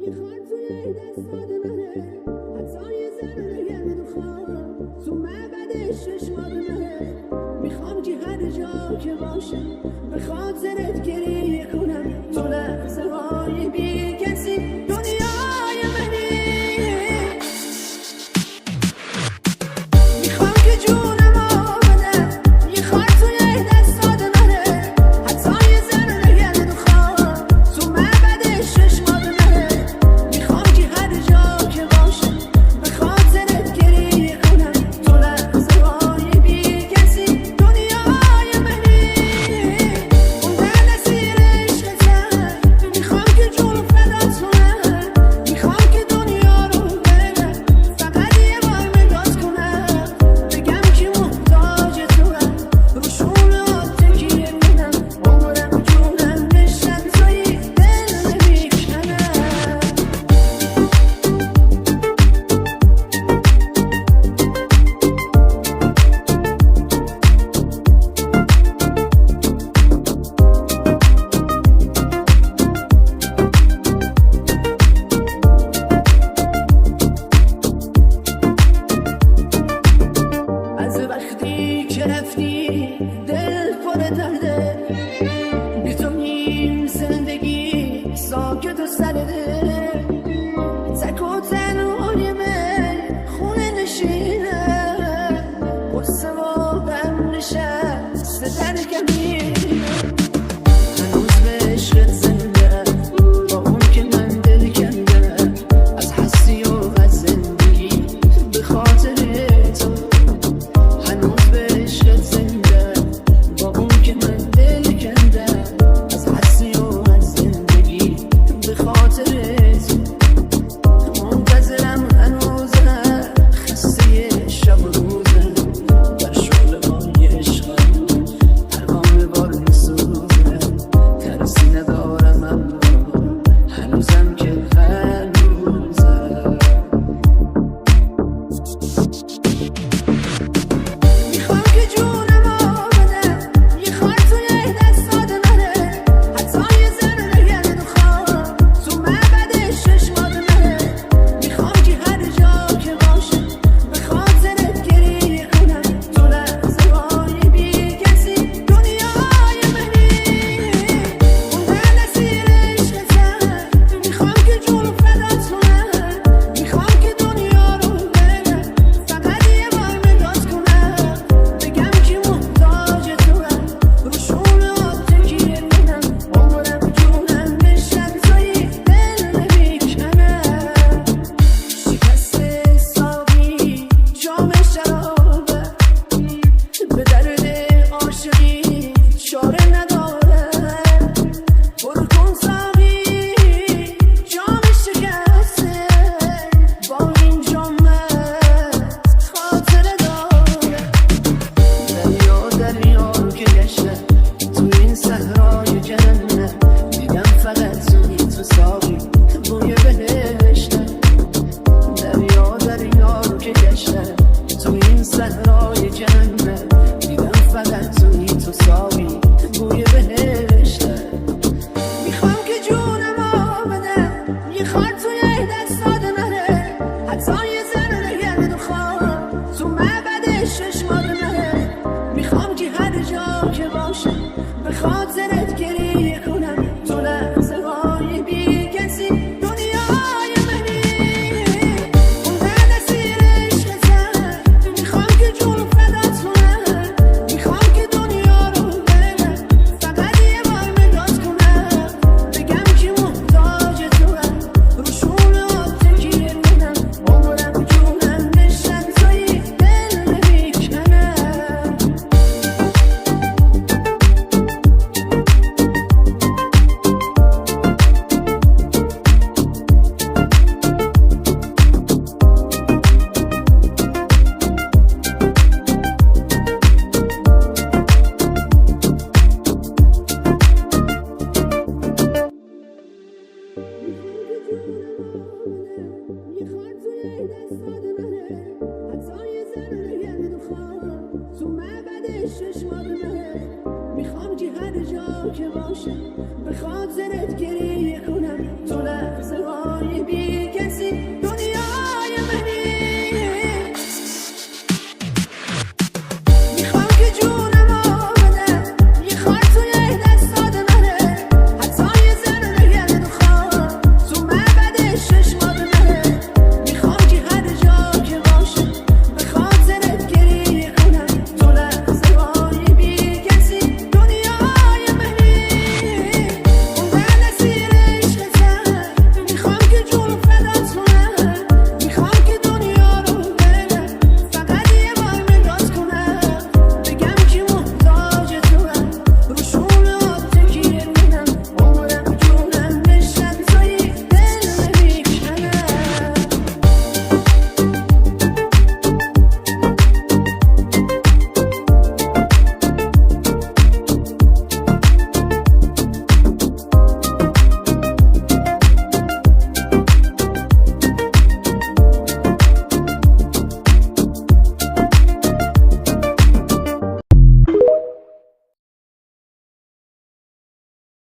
میخواد توی دستات منه، حتی یه ذره گرد و خواب تو معبد چشمات منه. میخوام که هر جا که باشم به خاطرت گریه کنم، تو لحظه های بی کسی دنیای منی. میخوام که جونم بدم، میخواد توی دستات منه، حتی یه ذره گرد و خواب تو معبد چشمات منه. میخوام که هر جا که باشم به خاطرت گریه کنم، تو لحظه های بی کسی دنیای منی. اون در نسیر باشه به خاطرت گریه کنم